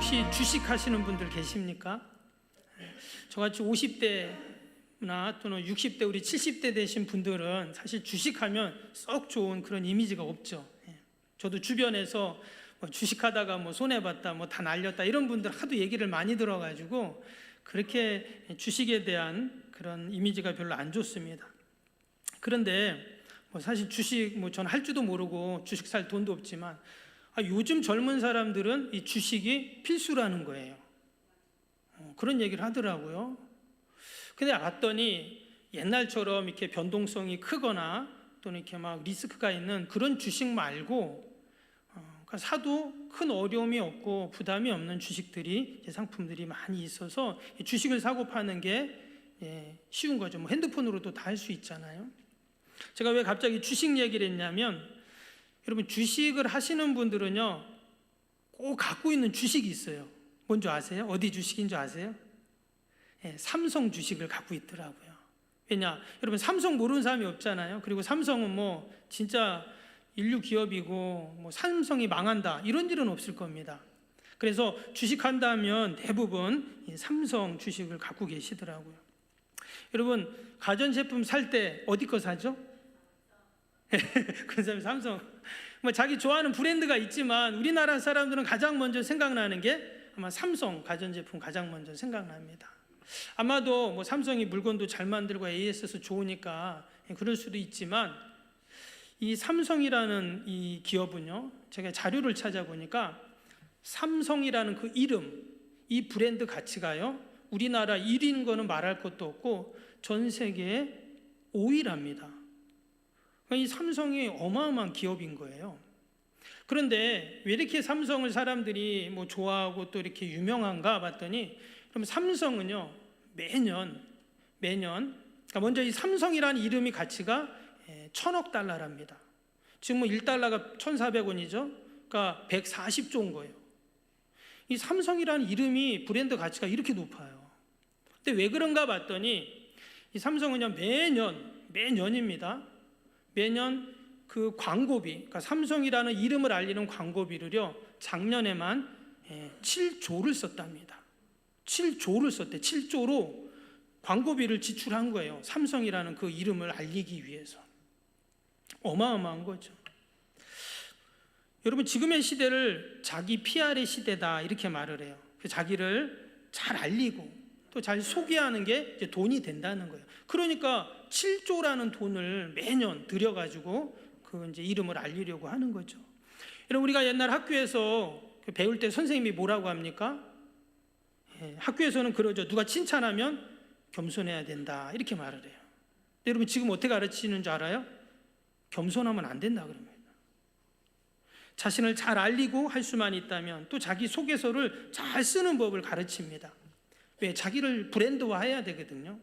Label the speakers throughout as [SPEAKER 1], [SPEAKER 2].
[SPEAKER 1] 혹시 주식하시는 분들 계십니까? 저같이 50대나 또는 60대, 우리 70대 되신 분들은 사실 주식하면 썩 좋은 그런 이미지가 없죠. 저도 주변에서 주식하다가 손해봤다, 다 날렸다 이런 분들 하도 얘기를 많이 들어가지고 그렇게 주식에 대한 그런 이미지가 별로 안 좋습니다. 그런데 사실 주식 저는 할 줄도 모르고 주식 살 돈도 없지만 요즘 젊은 사람들은 이 주식이 필수라는 거예요. 그런 얘기를 하더라고요. 근데 알았더니 옛날처럼 이렇게 변동성이 크거나 또는 이렇게 막 리스크가 있는 그런 주식 말고 그러니까 사도 큰 어려움이 없고 부담이 없는 주식들이, 상품들이 많이 있어서 주식을 사고 파는 게 쉬운 거죠. 핸드폰으로도 다 할 수 있잖아요. 제가 왜 갑자기 주식 얘기를 했냐면, 여러분 주식을 하시는 분들은요 꼭 갖고 있는 주식이 있어요. 뭔지 아세요? 어디 주식인 줄 아세요? 삼성 주식을 갖고 있더라고요. 왜냐? 여러분 삼성 모르는 사람이 없잖아요. 그리고 삼성은 진짜 인류 기업이고 삼성이 망한다 이런 일은 없을 겁니다. 그래서 주식한다면 대부분 삼성 주식을 갖고 계시더라고요. 여러분 가전제품 살 때 어디 거 사죠? 그 사람이 삼성. 자기 좋아하는 브랜드가 있지만 우리나라 사람들은 가장 먼저 생각나는 게 아마 삼성 가전제품 가장 먼저 생각납니다. 아마도 삼성이 물건도 잘 만들고 AS에서 좋으니까 그럴 수도 있지만, 이 삼성이라는 이 기업은요, 제가 자료를 찾아보니까 삼성이라는 그 이름, 이 브랜드 가치가요 우리나라 1위인 거는 말할 것도 없고 전 세계 5위랍니다. 이 삼성이 어마어마한 기업인 거예요. 그런데 왜 이렇게 삼성을 사람들이 좋아하고 또 이렇게 유명한가 봤더니, 그럼 삼성은요 매년 그러니까 먼저 이 삼성이라는 이름이 가치가 1,000억 달러랍니다. 지금 1달러가 1,400원이죠. 그러니까 140조인 거예요. 이 삼성이라는 이름이, 브랜드 가치가 이렇게 높아요. 근데 왜 그런가 봤더니 이 삼성은요 매년입니다. 매년 그 광고비, 그러니까 삼성이라는 이름을 알리는 광고비를요 작년에만 7조를 썼답니다. 7조를 썼대. 7조로 광고비를 지출한 거예요. 삼성이라는 그 이름을 알리기 위해서. 어마어마한 거죠. 여러분 지금의 시대를 자기 PR의 시대다 이렇게 말을 해요. 자기를 잘 알리고 또 잘 소개하는 게 이제 돈이 된다는 거예요. 그러니까 7조라는 돈을 매년 들여가지고 그 이제 이름을 알리려고 하는 거죠. 여러분 우리가 옛날 학교에서 배울 때 선생님이 뭐라고 합니까? 학교에서는 그러죠. 누가 칭찬하면 겸손해야 된다 이렇게 말을 해요. 여러분 지금 어떻게 가르치는 줄 알아요? 겸손하면 안 된다 그럽니다. 자신을 잘 알리고 할 수만 있다면 또 자기 소개서를 잘 쓰는 법을 가르칩니다. 왜? 자기를 브랜드화해야 되거든요.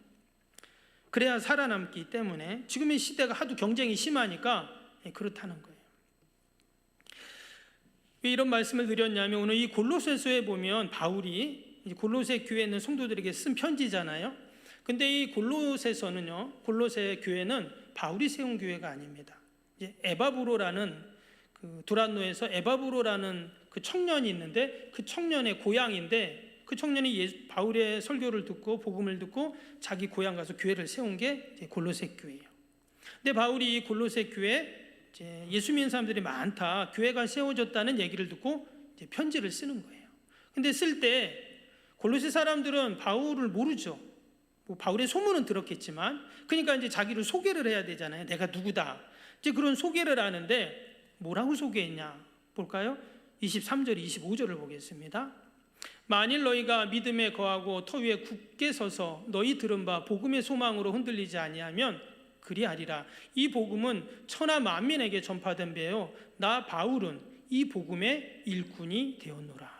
[SPEAKER 1] 그래야 살아남기 때문에. 지금의 시대가 하도 경쟁이 심하니까 그렇다는 거예요. 왜 이런 말씀을 드렸냐면, 오늘 이 골로새서에 보면 바울이 골로새 교회에 있는 성도들에게 쓴 편지잖아요. 근데 이 골로새서는요, 골로새 교회는 바울이 세운 교회가 아닙니다. 이제 에바브로라는 그 두란노에서 에바브로라는 그 청년이 있는데, 그 청년의 고향인데, 그 청년이 바울의 설교를 듣고 복음을 듣고 자기 고향 가서 교회를 세운 게 골로새 교회예요. 근데 바울이 이 골로새 교회 예수 믿는 사람들이 많다, 교회가 세워졌다는 얘기를 듣고 이제 편지를 쓰는 거예요. 근데 쓸 때 골로새 사람들은 바울을 모르죠. 바울의 소문은 들었겠지만, 그러니까 이제 자기를 소개를 해야 되잖아요. 내가 누구다. 이제 그런 소개를 하는데 뭐라고 소개했냐 볼까요? 23절, 25절을 보겠습니다. 만일 너희가 믿음에 거하고 터 위에 굳게 서서 너희 들은 바 복음의 소망으로 흔들리지 아니하면 그리하리라. 이 복음은 천하 만민에게 전파된 배요 나 바울은 이 복음의 일꾼이 되었노라.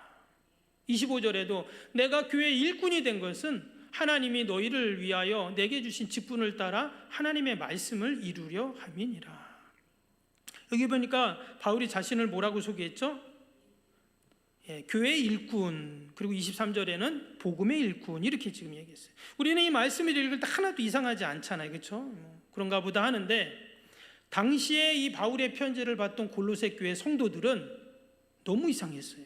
[SPEAKER 1] 25절에도 내가 교회의 일꾼이 된 것은 하나님이 너희를 위하여 내게 주신 직분을 따라 하나님의 말씀을 이루려 함이니라. 여기 보니까 바울이 자신을 뭐라고 소개했죠? 교회의 일꾼, 그리고 23절에는 복음의 일꾼, 이렇게 지금 얘기했어요. 우리는 이 말씀을 읽을 때 하나도 이상하지 않잖아요. 그렇죠? 그런가 보다 하는데, 당시에 이 바울의 편지를 받던 골로새 교회 성도들은 너무 이상했어요.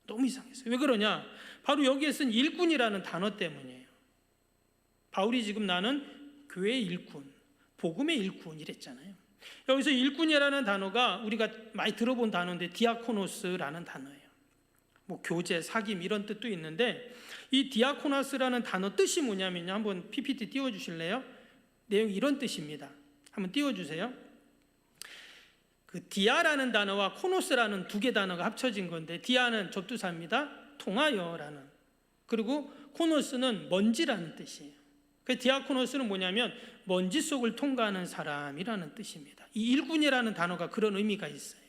[SPEAKER 1] 너무 이상했어요. 왜 그러냐? 바로 여기에 쓴 일꾼이라는 단어 때문이에요. 바울이 지금 나는 교회의 일꾼, 복음의 일꾼 이랬잖아요. 여기서 일꾼이라는 단어가 우리가 많이 들어본 단어인데 디아코노스라는 단어예요. 뭐 교제, 사귐 이런 뜻도 있는데 이 디아코노스라는 단어 뜻이 뭐냐면요. 한번 PPT 띄워주실래요? 내용이 이런 뜻입니다. 한번 띄워주세요. 그 디아라는 단어와 코노스라는 두 개 단어가 합쳐진 건데 디아는 접두사입니다. 통하여라는. 그리고 코노스는 먼지라는 뜻이에요. 그 디아코노스는 뭐냐면 먼지 속을 통과하는 사람이라는 뜻입니다. 이 일꾼이라는 단어가 그런 의미가 있어요.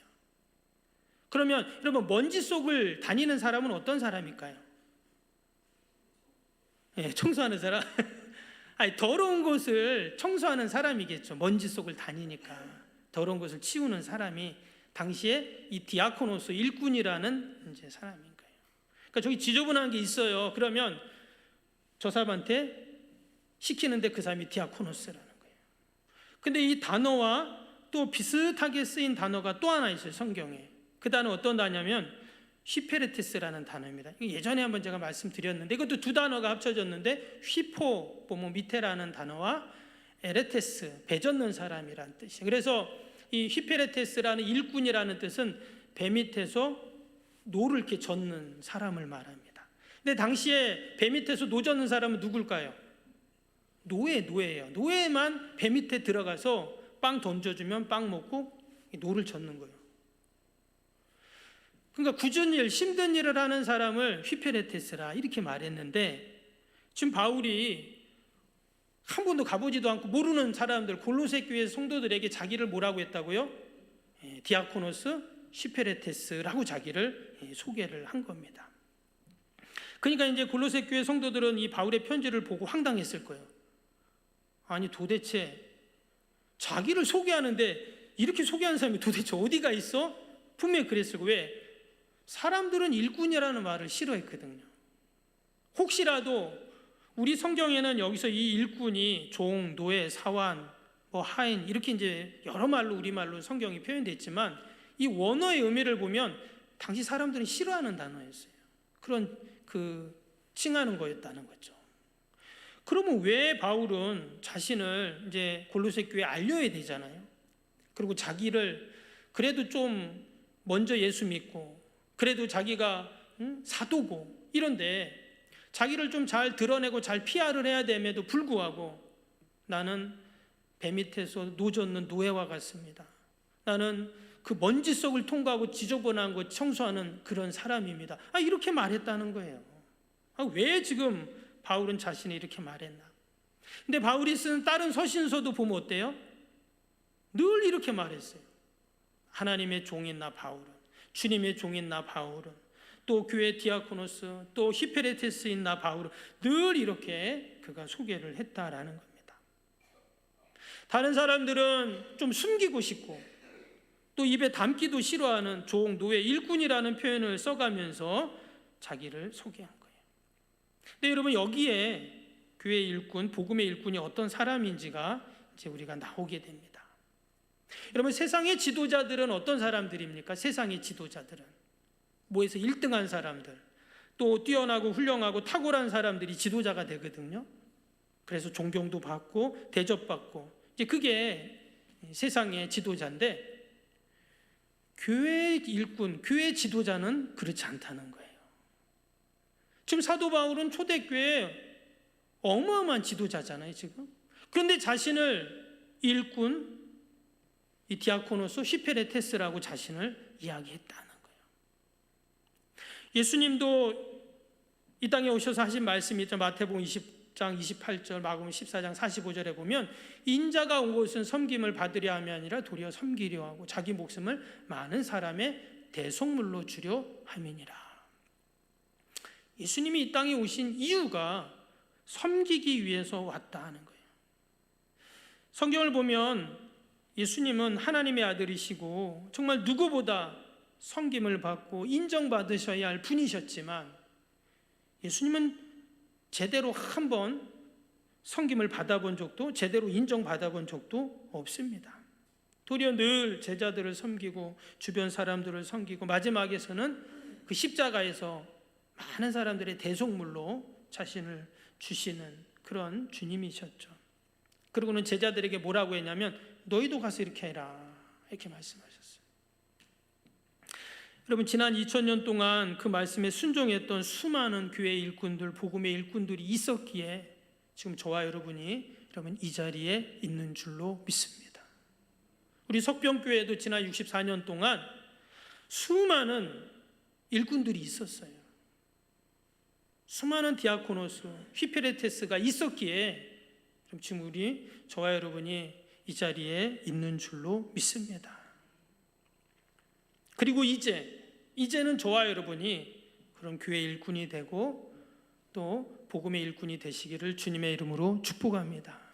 [SPEAKER 1] 그러면 여러분 먼지 속을 다니는 사람은 어떤 사람일까요? 네, 청소하는 사람. 아니, 더러운 곳을 청소하는 사람이겠죠. 먼지 속을 다니니까 더러운 곳을 치우는 사람이 당시에 이 디아코노스 일꾼이라는 이제 사람인 거예요. 그러니까 저기 지저분한 게 있어요. 그러면 저 사람한테 시키는데 그 사람이 디아코노스라는 거예요. 근데 이 단어와 또 비슷하게 쓰인 단어가 또 하나 있어요. 성경에. 그 단어 어떤 단어냐면 휘페레테스라는 단어입니다. 예전에 한번 제가 말씀드렸는데 이것도 두 단어가 합쳐졌는데 휘포 보면 밑에라는 단어와 에레테스 배 젓는 사람이라는 뜻이에요. 그래서 이 휘페레테스라는 일꾼이라는 뜻은 배 밑에서 노를 이렇게 젓는 사람을 말합니다. 근데 당시에 배 밑에서 노 젓는 사람은 누굴까요? 노예예요. 노예만 배 밑에 들어가서 빵 던져주면 빵 먹고 노를 젓는 거예요. 그러니까 굳은 일, 힘든 일을 하는 사람을 휘페레테스라 이렇게 말했는데 지금 바울이 한 번도 가보지도 않고 모르는 사람들 골로새 교회 성도들에게 자기를 뭐라고 했다고요? 디아코노스 휘페레테스라고 자기를 소개를 한 겁니다. 그러니까 이제 골로새 교회 성도들은 이 바울의 편지를 보고 황당했을 거예요. 아니 도대체 자기를 소개하는데 이렇게 소개하는 사람이 도대체 어디가 있어? 분명히 그랬을 거예요. 왜? 사람들은 일꾼이라는 말을 싫어했거든요. 혹시라도 우리 성경에는 여기서 이 일꾼이 종, 노예, 사환, 뭐 하인 이렇게 이제 여러 말로 우리말로 성경이 표현됐지만 이 원어의 의미를 보면 당시 사람들은 싫어하는 단어였어요. 그런 칭하는 거였다는 거죠. 그러면 왜 바울은 자신을 이제 골로새 교회에 알려야 되잖아요. 그리고 자기를 그래도 좀 먼저 예수 믿고 그래도 자기가 사도고 이런데 자기를 좀 잘 드러내고 잘 PR을 해야 됨에도 불구하고 나는 배 밑에서 노 젓는 노예와 같습니다. 나는 그 먼지 속을 통과하고 지저분한 것 청소하는 그런 사람입니다. 이렇게 말했다는 거예요. 왜 지금 바울은 자신이 이렇게 말했나? 근데 바울이 쓴 다른 서신서도 보면 어때요? 늘 이렇게 말했어요. 하나님의 종인 나 바울은, 주님의 종인 나 바울은, 또 교회 디아코노스, 또 히페레테스인 나 바울은 늘 이렇게 그가 소개를 했다라는 겁니다. 다른 사람들은 좀 숨기고 싶고 또 입에 담기도 싫어하는 종, 노예, 일꾼이라는 표현을 써가면서 자기를 소개한 거예요. 근데 여러분 여기에 교회 일꾼, 복음의 일꾼이 어떤 사람인지가 이제 우리가 나오게 됩니다. 여러분 세상의 지도자들은 어떤 사람들입니까? 세상의 지도자들은 뭐에서 1등한 사람들, 또 뛰어나고 훌륭하고 탁월한 사람들이 지도자가 되거든요. 그래서 존경도 받고 대접받고 이제 그게 세상의 지도자인데 교회 일꾼, 교회 지도자는 그렇지 않다는 거예요. 지금 사도 바울은 초대교회 어마어마한 지도자잖아요, 지금. 그런데 자신을 일꾼, 이 디아코노스 히페레테스라고 자신을 이야기했다는 거예요. 예수님도 이 땅에 오셔서 하신 말씀이 있죠. 마태복음 20장 28절, 마가복음 14장 45절에 보면 인자가 온 것은 섬김을 받으려 함이 아니라 도리어 섬기려 하고 자기 목숨을 많은 사람의 대속물로 주려 함이니라. 예수님이 이 땅에 오신 이유가 섬기기 위해서 왔다 하는 거예요. 성경을 보면 예수님은 하나님의 아들이시고 정말 누구보다 섬김을 받고 인정받으셔야 할 분이셨지만 예수님은 제대로 한번 섬김을 받아본 적도 제대로 인정받아본 적도 없습니다. 도리어 늘 제자들을 섬기고 주변 사람들을 섬기고 마지막에서는 그 십자가에서 많은 사람들의 대속물로 자신을 주시는 그런 주님이셨죠. 그리고는 제자들에게 뭐라고 했냐면 너희도 가서 이렇게 해라, 이렇게 말씀하셨어요. 여러분, 지난 2000년 동안 그 말씀에 순종했던 수많은 교회 일꾼들, 복음의 일꾼들이 있었기에 지금 저와 여러분이 이 자리에 있는 줄로 믿습니다. 우리 석병교회도 지난 64년 동안 수많은 일꾼들이 있었어요. 수많은 디아코노스, 휘페레테스가 있었기에 지금 저와 여러분이 이 자리에 있는 줄로 믿습니다. 그리고 이제는 저와 여러분이 그런 교회 일꾼이 되고 또 복음의 일꾼이 되시기를 주님의 이름으로 축복합니다.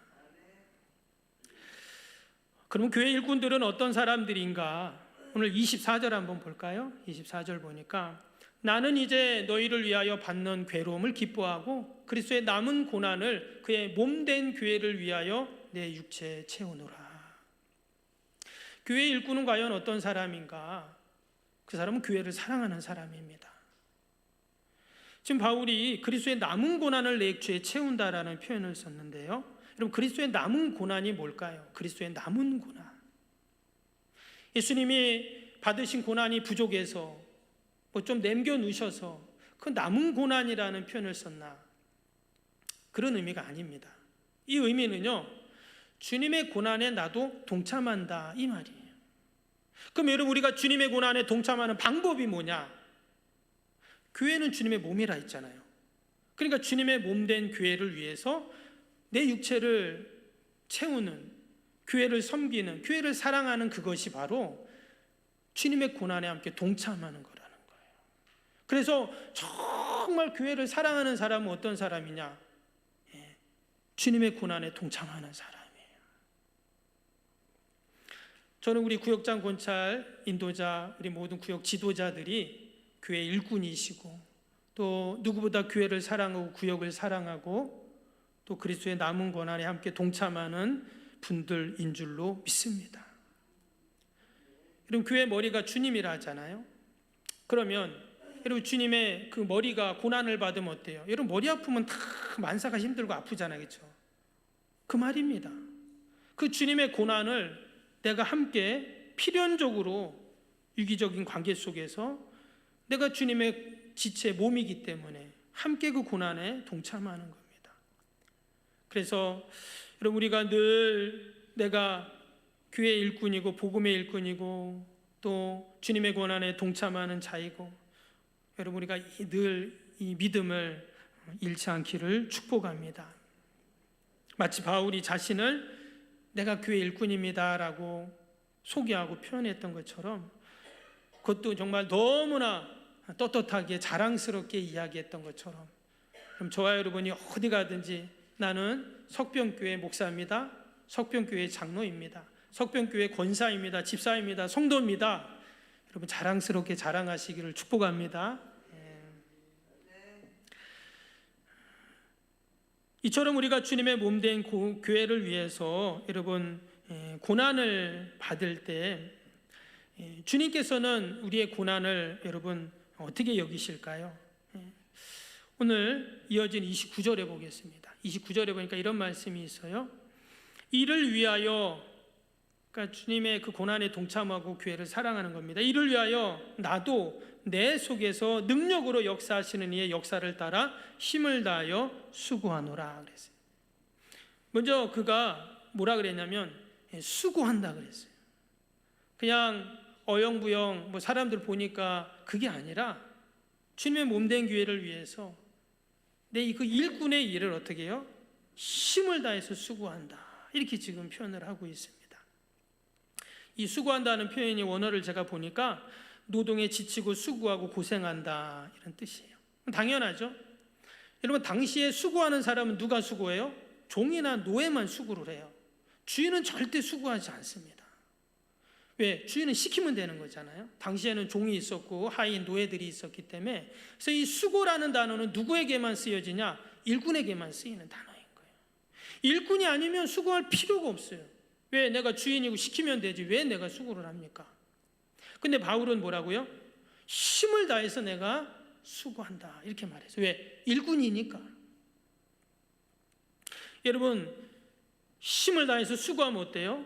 [SPEAKER 1] 그럼 교회 일꾼들은 어떤 사람들인가? 오늘 24절 한번 볼까요? 24절 보니까 나는 이제 너희를 위하여 받는 괴로움을 기뻐하고 그리스도의 남은 고난을 그의 몸된 교회를 위하여 내 육체에 채우노라. 교회 일꾼은 과연 어떤 사람인가? 그 사람은 교회를 사랑하는 사람입니다. 지금 바울이 그리스도의 남은 고난을 내 육체에 채운다라는 표현을 썼는데요. 여러분, 그리스도의 남은 고난이 뭘까요? 그리스도의 남은 고난. 예수님이 받으신 고난이 부족해서 좀 남겨놓으셔서 그 남은 고난이라는 표현을 썼나? 그런 의미가 아닙니다. 이 의미는요, 주님의 고난에 나도 동참한다, 이 말이에요. 그럼 여러분, 우리가 주님의 고난에 동참하는 방법이 뭐냐? 교회는 주님의 몸이라 했잖아요. 그러니까 주님의 몸된 교회를 위해서 내 육체를 채우는, 교회를 섬기는, 교회를 사랑하는 그것이 바로 주님의 고난에 함께 동참하는 거라는 거예요. 그래서 정말 교회를 사랑하는 사람은 어떤 사람이냐? 주님의 고난에 동참하는 사람이에요. 저는 우리 구역장 권찰 인도자, 우리 모든 구역 지도자들이 교회 일꾼이시고 또 누구보다 교회를 사랑하고 구역을 사랑하고 또 그리스도의 남은 고난에 함께 동참하는 분들인 줄로 믿습니다. 여러분, 교회 머리가 주님이라 하잖아요. 그러면 여러분, 주님의 그 머리가 고난을 받으면 어때요? 여러분, 머리 아프면 다 만사가 힘들고 아프잖아요, 그렇죠? 그 말입니다. 그 주님의 고난을 내가 함께 필연적으로 유기적인 관계 속에서 내가 주님의 지체 몸이기 때문에 함께 그 고난에 동참하는 겁니다. 그래서 여러분, 우리가 늘 내가 교회 일꾼이고 복음의 일꾼이고 또 주님의 고난에 동참하는 자이고, 여러분, 우리가 늘 이 믿음을 잃지 않기를 축복합니다. 마치 바울이 자신을 내가 교회 일꾼입니다라고 소개하고 표현했던 것처럼 그것도 정말 너무나 떳떳하게 자랑스럽게 이야기했던 것처럼, 그럼 저와 여러분이 어디 가든지 나는 석병교회 목사입니다, 석병교회 장로입니다, 석병교회 권사입니다, 집사입니다, 성도입니다, 여러분 자랑스럽게 자랑하시기를 축복합니다. 이처럼 우리가 주님의 몸된 교회를 위해서 여러분 고난을 받을 때 주님께서는 우리의 고난을 여러분 어떻게 여기실까요? 오늘 이어진 29절에 보겠습니다. 29절에 보니까 이런 말씀이 있어요. 이를 위하여, 그러니까 주님의 그 고난에 동참하고 교회를 사랑하는 겁니다. 이를 위하여 나도 내 속에서 능력으로 역사하시는 이의 역사를 따라 힘을 다하여 수고하노라 그랬어요. 먼저 그가 뭐라 그랬냐면 수고한다 그랬어요. 그냥 어영부영 사람들 보니까 그게 아니라 주님의 몸된 교회를 위해서 내 그 일꾼의 일을 어떻게 해요? 힘을 다해서 수고한다, 이렇게 지금 표현을 하고 있습니다. 이 수고한다는 표현이 원어를 제가 보니까 노동에 지치고 수고하고 고생한다, 이런 뜻이에요. 당연하죠. 여러분, 당시에 수고하는 사람은 누가 수고해요? 종이나 노예만 수고를 해요. 주인은 절대 수고하지 않습니다. 왜? 주인은 시키면 되는 거잖아요. 당시에는 종이 있었고 하인 노예들이 있었기 때문에. 그래서 이 수고라는 단어는 누구에게만 쓰여지냐? 일꾼에게만 쓰이는 단어인 거예요. 일꾼이 아니면 수고할 필요가 없어요. 왜? 내가 주인이고 시키면 되지 왜 내가 수고를 합니까? 근데 바울은 뭐라고요? 힘을 다해서 내가 수고한다 이렇게 말해서 왜? 일꾼이니까. 여러분 힘을 다해서 수고하면 어때요?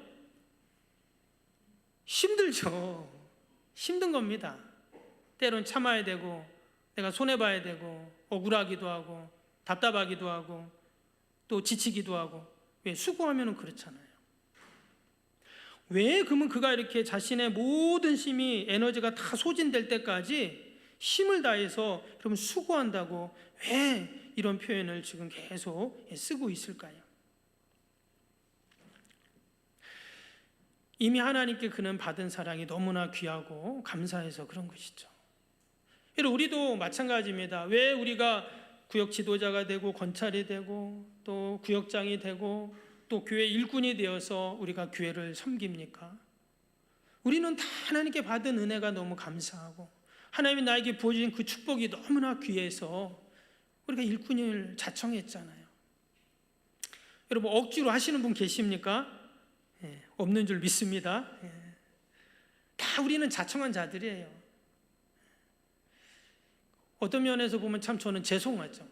[SPEAKER 1] 힘들죠. 힘든 겁니다. 때론 참아야 되고 내가 손해봐야 되고 억울하기도 하고 답답하기도 하고 또 지치기도 하고. 왜? 수고하면 그렇잖아요. 왜 그러면 그가 이렇게 자신의 모든 힘이 에너지가 다 소진될 때까지 힘을 다해서 그러면 수고한다고 왜 이런 표현을 지금 계속 쓰고 있을까요? 이미 하나님께 그는 받은 사랑이 너무나 귀하고 감사해서 그런 것이죠. 우리도 마찬가지입니다. 왜 우리가 구역 지도자가 되고 권찰이 되고 또 구역장이 되고 또 교회 일꾼이 되어서 우리가 교회를 섬깁니까? 우리는 다 하나님께 받은 은혜가 너무 감사하고 하나님이 나에게 부어주신 그 축복이 너무나 귀해서 우리가 일꾼을 자청했잖아요. 여러분 억지로 하시는 분 계십니까? 없는 줄 믿습니다. 다 우리는 자청한 자들이에요. 어떤 면에서 보면 참 저는 죄송하죠.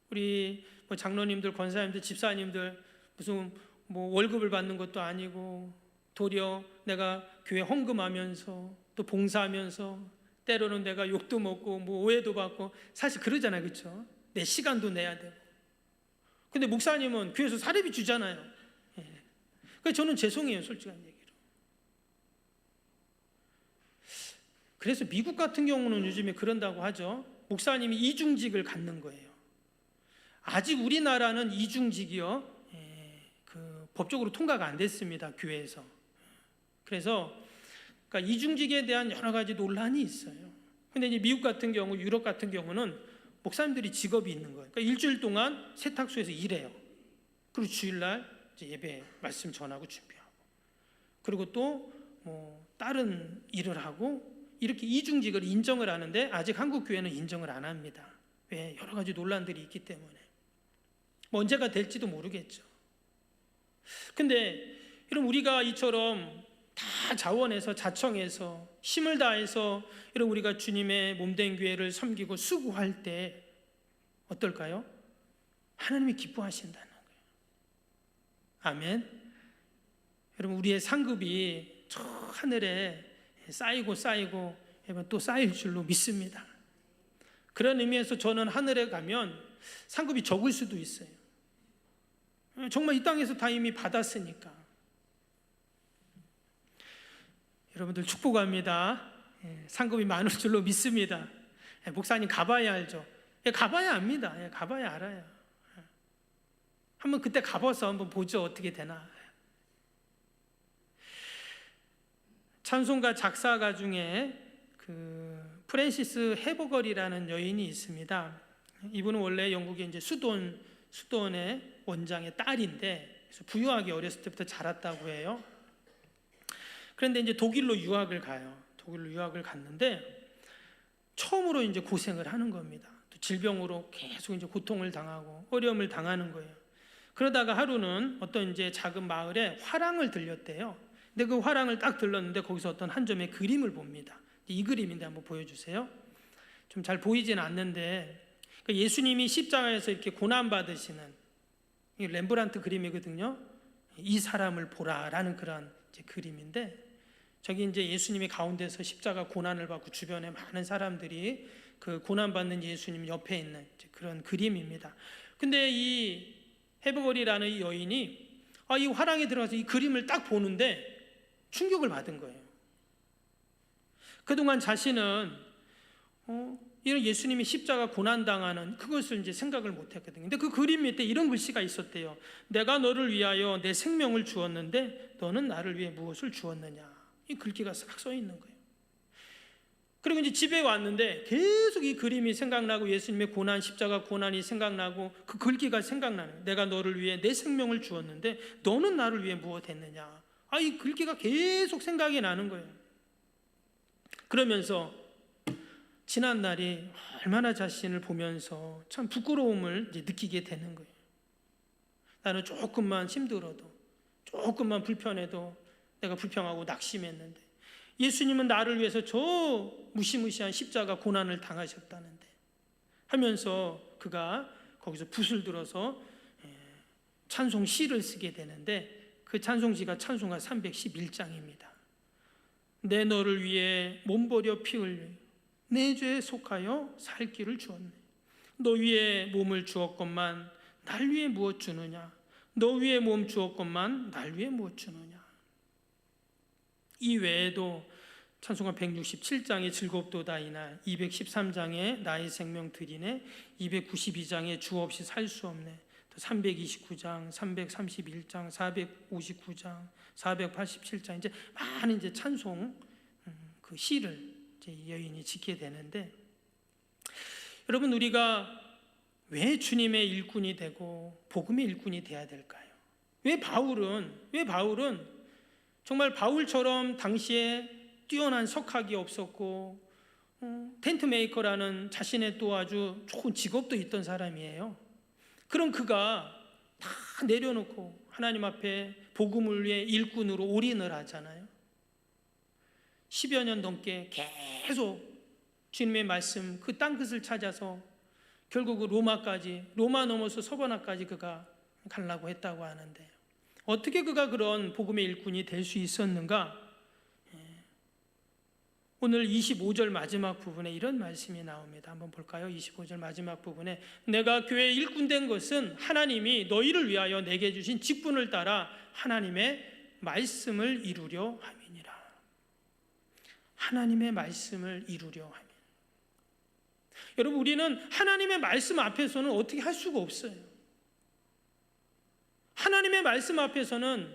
[SPEAKER 1] 우리 장로님들, 권사님들, 집사님들 무슨 월급을 받는 것도 아니고 도리어 내가 교회 헌금하면서 또 봉사하면서 때로는 내가 욕도 먹고 오해도 받고 사실 그러잖아요, 그렇죠? 내 시간도 내야 되고. 근데 목사님은 교회에서 사례비 주잖아요. 그래서 저는 죄송해요, 솔직한 얘기로. 그래서 미국 같은 경우는 요즘에 그런다고 하죠. 목사님이 이중직을 갖는 거예요. 아직 우리나라는 이중직이요, 법적으로 통과가 안 됐습니다, 교회에서. 그래서 그러니까 이중직에 대한 여러 가지 논란이 있어요. 근데 이제 미국 같은 경우, 유럽 같은 경우는 목사님들이 직업이 있는 거예요. 그러니까 일주일 동안 세탁소에서 일해요. 그리고 주일날 이제 예배 말씀 전하고 준비하고, 그리고 또 다른 일을 하고, 이렇게 이중직을 인정을 하는데 아직 한국 교회는 인정을 안 합니다. 왜? 여러 가지 논란들이 있기 때문에. 언제가 될지도 모르겠죠. 근데 여러분 우리가 이처럼 다 자원해서 자청해서 힘을 다해서 여러분 우리가 주님의 몸된 교회를 섬기고 수고할 때 어떨까요? 하나님이 기뻐하신다는 거예요. 아멘. 여러분 우리의 상급이 저 하늘에 쌓이고 또 쌓일 줄로 믿습니다. 그런 의미에서 저는 하늘에 가면 상급이 적을 수도 있어요. 정말 이 땅에서 다 이미 받았으니까. 여러분들 축복합니다. 상급이 많을 줄로 믿습니다. 목사님 가봐야 알죠. 가봐야 압니다. 가봐야 알아요. 한번 그때 가봐서 한번 보죠, 어떻게 되나. 찬송가 작사가 중에 그 프랜시스 헤버걸이라는 여인이 있습니다. 이분은 원래 영국의 이제 수돈의 원장의 딸인데, 그래서 부유하게 어렸을 때부터 자랐다고 해요. 그런데 이제 독일로 유학을 가요. 독일로 유학을 갔는데 처음으로 이제 고생을 하는 겁니다. 또 질병으로 계속 이제 고통을 당하고 어려움을 당하는 거예요. 그러다가 하루는 어떤 이제 작은 마을에 화랑을 들렸대요. 근데 그 화랑을 딱 들렀는데 거기서 어떤 한 점의 그림을 봅니다. 이 그림인데 한번 보여주세요. 좀 잘 보이진 않는데 예수님이 십자가에서 이렇게 고난 받으시는 이 렘브란트 그림이거든요. 이 사람을 보라라는 그런 이제 그림인데, 저기 이제 예수님이 가운데서 십자가 고난을 받고 주변에 많은 사람들이 그 고난 받는 예수님 옆에 있는 이제 그런 그림입니다. 근데 이 헤버걸이라는 이 여인이 이 화랑에 들어가서 이 그림을 딱 보는데 충격을 받은 거예요. 그동안 자신은 이런 예수님이 십자가 고난당하는 그것을 이제 생각을 못했거든요. 근데 그 그림 밑에 이런 글씨가 있었대요. 내가 너를 위하여 내 생명을 주었는데 너는 나를 위해 무엇을 주었느냐. 이 글귀가 싹 써 있는 거예요. 그리고 이제 집에 왔는데 계속 이 그림이 생각나고 예수님의 고난, 십자가 고난이 생각나고 그 글귀가 생각나는, 내가 너를 위해 내 생명을 주었는데 너는 나를 위해 무엇 했느냐. 이 글귀가 계속 생각이 나는 거예요. 그러면서 지난 날이 얼마나 자신을 보면서 참 부끄러움을 이제 느끼게 되는 거예요. 나는 조금만 힘들어도, 조금만 불편해도 내가 불평하고 낙심했는데 예수님은 나를 위해서 저 무시무시한 십자가 고난을 당하셨다는데 하면서 그가 거기서 붓을 들어서 찬송 시를 쓰게 되는데 그 찬송시가 찬송가 311장입니다. 내 너를 위해 몸버려 피 흘려 내 죄에 속하여 살 길을 주었네. 너 위에 몸을 주었건만 날 위해 무엇 주느냐. 너 위에 몸 주었건만 날 위해 무엇 주느냐. 이 외에도 찬송가 167장의 즐겁도다이나 213장의 나의 생명 드리네 292장의 주 없이 살 수 없네 329장, 331장, 459장, 487장 이제 많은 이제 찬송 그 시를 이제 여인이 짓게 되는데 여러분 우리가 왜 주님의 일꾼이 되고 복음의 일꾼이 돼야 될까요? 왜 바울은 정말 바울처럼 당시에 뛰어난 석학이 없었고 텐트 메이커라는 자신의 또 아주 좋은 직업도 있던 사람이에요. 그럼 그가 다 내려놓고 하나님 앞에 복음을 위해 일꾼으로 올인을 하잖아요. 10여 년 넘게 계속 주님의 말씀 그 땅끝을 찾아서 결국 로마 넘어서 서바나까지 그가 가려고 했다고 하는데 어떻게 그가 그런 복음의 일꾼이 될 수 있었는가? 오늘 25절 마지막 부분에 이런 말씀이 나옵니다. 한번 볼까요? 25절 마지막 부분에 내가 교회의 일꾼 된 것은 하나님이 너희를 위하여 내게 주신 직분을 따라 하나님의 말씀을 이루려 함이니라. 하나님의 말씀을 이루려 함이니라. 여러분 우리는 하나님의 말씀 앞에서는 어떻게 할 수가 없어요. 하나님의 말씀 앞에서는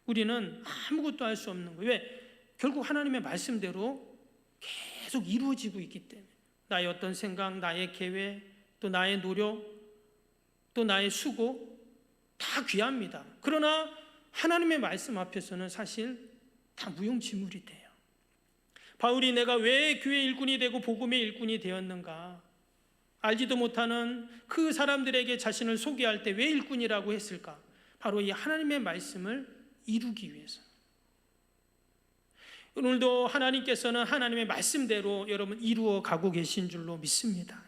[SPEAKER 1] 우리는 아무것도 할 수 없는 거예요. 왜? 결국 하나님의 말씀대로 계속 이루어지고 있기 때문에 나의 어떤 생각, 나의 계획, 또 나의 노력, 또 나의 수고 다 귀합니다. 그러나 하나님의 말씀 앞에서는 사실 다 무용지물이 돼요. 바울이 내가 왜 교회 일꾼이 되고 복음의 일꾼이 되었는가 알지도 못하는 그 사람들에게 자신을 소개할 때 왜 일꾼이라고 했을까? 바로 이 하나님의 말씀을 이루기 위해서. 오늘도 하나님께서는 하나님의 말씀대로 여러분 이루어 가고 계신 줄로 믿습니다.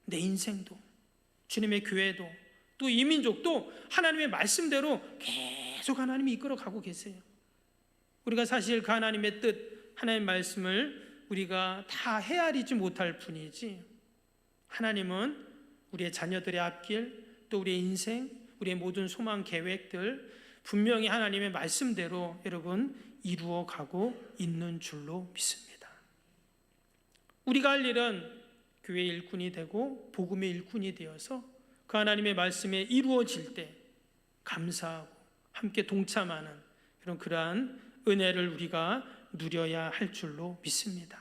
[SPEAKER 1] 내 인생도 주님의 교회도 또 이 민족도 하나님의 말씀대로 계속 하나님이 이끌어 가고 계세요. 우리가 사실 그 하나님의 뜻, 하나님의 말씀을 우리가 다 헤아리지 못할 뿐이지 하나님은 우리의 자녀들의 앞길 또 우리의 인생, 우리의 모든 소망 계획들 분명히 하나님의 말씀대로 여러분 이루어 가고 있는 줄로 믿습니다. 우리가 할 일은 교회의 일꾼이 되고 복음의 일꾼이 되어서 그 하나님의 말씀에 이루어질 때 감사하고 함께 동참하는 그러한 은혜를 우리가 누려야 할 줄로 믿습니다.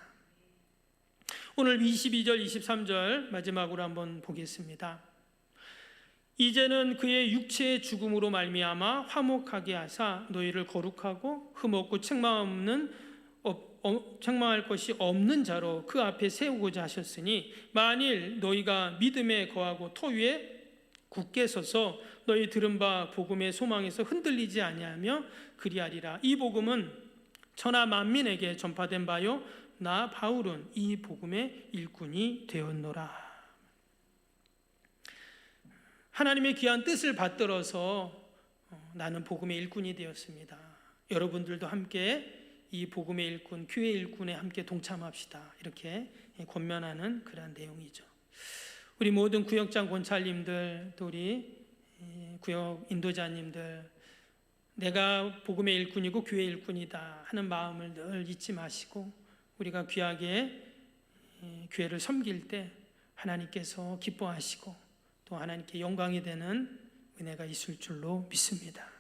[SPEAKER 1] 오늘 22절 23절 마지막으로 한번 보겠습니다. 이제는 그의 육체의 죽음으로 말미암아 화목하게 하사 너희를 거룩하고 흠없고 책망할 것이 없는 자로 그 앞에 세우고자 하셨으니 만일 너희가 믿음에 거하고 터 위에 굳게 서서 너희 들은 바 복음의 소망에서 흔들리지 아니하며 그리하리라. 이 복음은 천하 만민에게 전파된 바요 나 바울은 이 복음의 일꾼이 되었노라. 하나님의 귀한 뜻을 받들어서 나는 복음의 일꾼이 되었습니다. 여러분들도 함께 이 복음의 일꾼, 교회의 일꾼에 함께 동참합시다. 이렇게 권면하는 그런 내용이죠. 우리 모든 구역장 권찰님들, 또 우리 구역 인도자님들, 내가 복음의 일꾼이고 교회의 일꾼이다 하는 마음을 늘 잊지 마시고 우리가 귀하게 교회를 섬길 때 하나님께서 기뻐하시고 또 하나님께 영광이 되는 은혜가 있을 줄로 믿습니다.